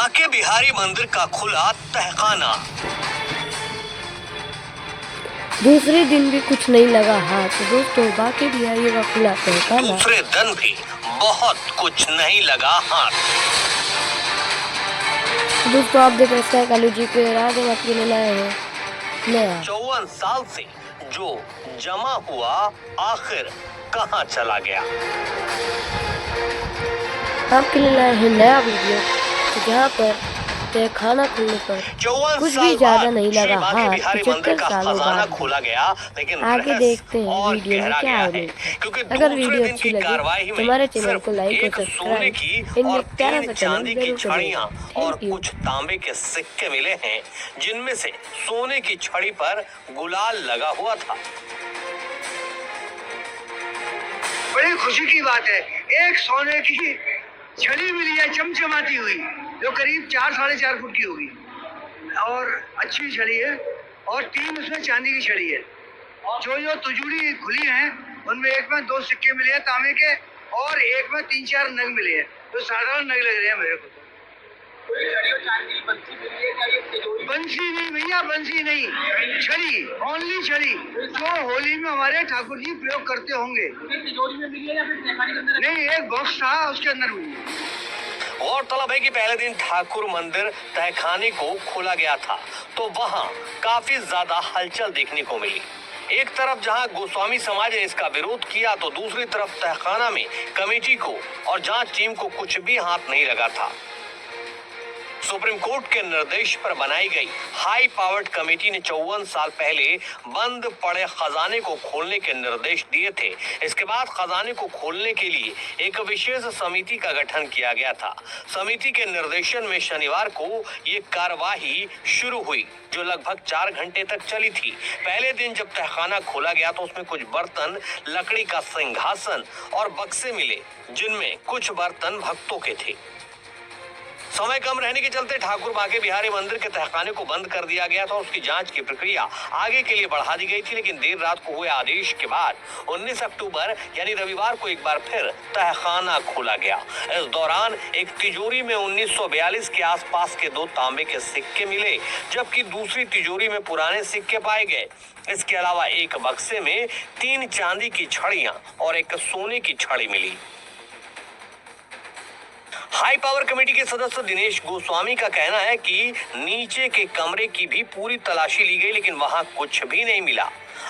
बांके बिहारी मंदिर का खुला तहखाना। दूसरे दिन भी कुछ नहीं लगा हाथ। दोस्तों, बांके बिहारी का खुला तहखाना। दूसरे दिन भी बहुत कुछ नहीं लगा हाथ। दोस्तों, आप देख रहे हैं कालू जी के राधे मत के लिए लाए हैं नया 54 साल से जो जमा हुआ आखिर कहां चला गया। आपके लिए लाए हैं नया वीडियो, जहाँ पर तहखाना खुलने पर कुछ भी ज्यादा नहीं लगा हाथ। 75 सालों बाद खोला गया, लेकिन आगे देखते हैं वीडियो में क्या है। क्योंकि अगर वीडियो अच्छी लगे तो हमारे चैनल को लाइक और सोने की सब्सक्राइब और प्यारा सा चांदी की छड़ियां और थैंक यू। कुछ तांबे के सिक्के मिले हैं, जिनमें से सोने की छड़ी पर गुलाल लगा हुआ था। बड़ी खुशी की बात है, एक सोने की छड़ी मिली है चमचमाती हुई, जो करीब 4-4.5 फुट की होगी और अच्छी छड़ी है। और 3 उसमें चांदी की छड़ी है। जो तुजूड़ी खुली हैं उनमें एक में 2 सिक्के मिले हैं तांबे के और एक में 3-4 नग मिले हैं, तो साधारण नग लग रहे हैं मेरे को। बंसी नहीं भैया, बंसी नहीं, छड़ी, ओनली छड़ी, जो होली में हमारे ठाकुर जी प्रयोग करते होंगे। तिजोरी में मिली है या फिर तहखाने के अंदर? नहीं, एक बॉक्स था उसके अंदर मिली। गौरतलब है कि पहले दिन ठाकुर मंदिर तहखाने को खोला गया था, तो वहां काफी ज्यादा हलचल देखने को मिली। एक तरफ जहां गोस्वामी समाज ने इसका विरोध किया, तो दूसरी तरफ तहखाना में कमेटी को और जांच टीम को कुछ भी हाथ नहीं लगा था। सुप्रीम कोर्ट के निर्देश पर बनाई गई हाई पावर्ड कमेटी ने 54 साल पहले बंद पड़े खजाने को खोलने के निर्देश दिए थे। इसके बाद खजाने को खोलने के लिए एक विशेष समिति का गठन किया गया था। समिति के निर्देशन में शनिवार को ये कार्यवाही शुरू हुई, जो लगभग 4 घंटे तक चली थी। पहले दिन जब तहखाना खोला गया तो उसमें कुछ बर्तन, लकड़ी का सिंहासन और बक्से मिले, जिनमें कुछ बर्तन भक्तों के थे। समय कम रहने के चलते ठाकुर बांके बिहारी मंदिर के तहखाने को बंद कर दिया गया था। उसकी जांच की प्रक्रिया आगे के लिए बढ़ा दी गई थी, लेकिन देर रात को हुए आदेश के बाद 19 अक्टूबर यानी रविवार को एक बार फिर तहखाना खोला गया। इस दौरान एक तिजोरी में 1942 के आसपास के 2 तांबे के सिक्के मिले, जबकि दूसरी तिजोरी में पुराने सिक्के पाए गए। इसके अलावा एक बक्से में 3 चांदी की छड़ियां और एक सोने की छड़ी मिली। हाई पावर कमेटी के सदस्य दिनेश गोस्वामी का कहना है कि नीचे के कमरे की भी पूरी तलाशी ली गई, लेकिन वहां कुछ भी नहीं मिला।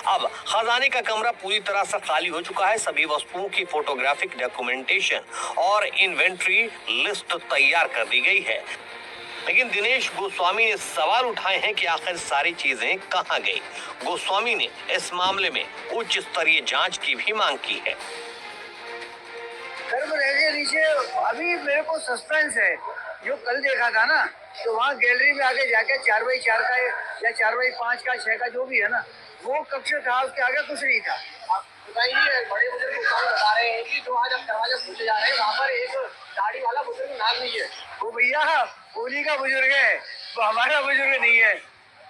अब खजाने का कमरा पूरी तरह से खाली हो चुका है। सभी वस्तुओं की फोटोग्राफिक डॉक्यूमेंटेशन और इन्वेंट्री लिस्ट तैयार कर दी गई है, लेकिन दिनेश गोस्वामी ने सवाल उठाए हैं कि आखिर सारी चीजें कहां गई। गोस्वामी ने इस मामले में उच्च स्तरीय जांच की भी मांग की है। गर्भ रह के नीचे अभी मेरे को सस्पेंस है। जो कल देखा था ना, तो वहाँ गैलरी में आगे जाके 4x4 का या 4x5 का 6 का जो भी है ना, वो कक्ष था, उसके आगे कुछ नहीं था। बताइए, बड़े बुजुर्ग बता रहे हैं कि जो आज हम दरवाजा खोले जा रहे हैं, वहाँ पर एक दाढ़ी वाला बुजुर्ग नाम नहीं है। वो भैया होली का बुजुर्ग है, वो हमारा बुजुर्ग नहीं है,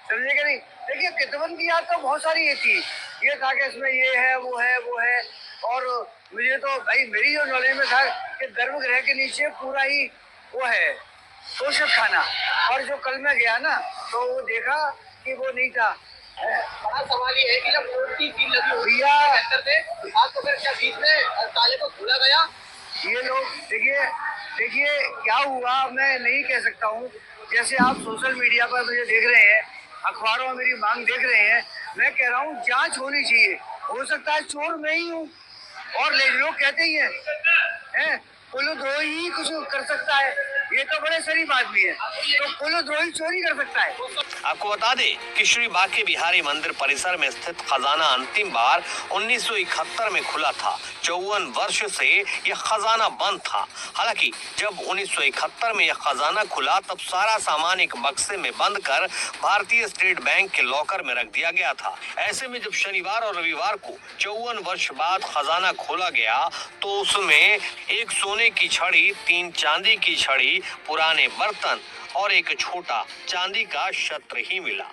समझे कि नहीं? देखिए, कितवन की याद तो बहुत सारी ये थी, ये था कि इसमें ये है, वो है, वो है। और मुझे तो भाई मेरी जो नॉलेज में था कि गर्भगृह के नीचे पूरा ही वो है पोषक खाना। और जो कल मैं गया ना, तो वो देखा कि वो नहीं था। बड़ा सवाल ये है कि जब कोर्ट की सील लगी हुई है आज, तो फिर क्या बीच में ताले को खोला गया? ये लोग देखिए क्या हुआ मैं नहीं कह सकता हूँ। जैसे आप सोशल मीडिया पर मुझे देख रहे हैं, अखबारों में मेरी मांग देख रहे हैं, मैं कह रहा हूँ जांच होनी चाहिए। हो सकता है चोर मैं ही हूँ, और लोग कहते ही हैं पुलोद्रोही ही कुछ कर सकता है। ये तो बड़े शरीफ आदमी है, तो पुलोद्रोही चोरी कर सकता है। आपको बता दें कि श्री बांके बिहारी मंदिर परिसर में स्थित खजाना अंतिम बार 1971 में खुला था। 54 वर्ष से यह खजाना बंद था। हालांकि जब 1971 में यह खजाना खुला, तब सारा सामान एक बक्से में बंद कर भारतीय स्टेट बैंक के लॉकर में रख दिया गया था। ऐसे में जब शनिवार और रविवार को 54 वर्ष बाद खजाना खोला गया, तो उसमें एक सोने की छड़ी, 3 चांदी की छड़ी, पुराने बर्तन और एक छोटा चांदी का छत्र ही मिला।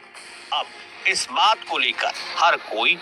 अब इस बात को लेकर हर कोई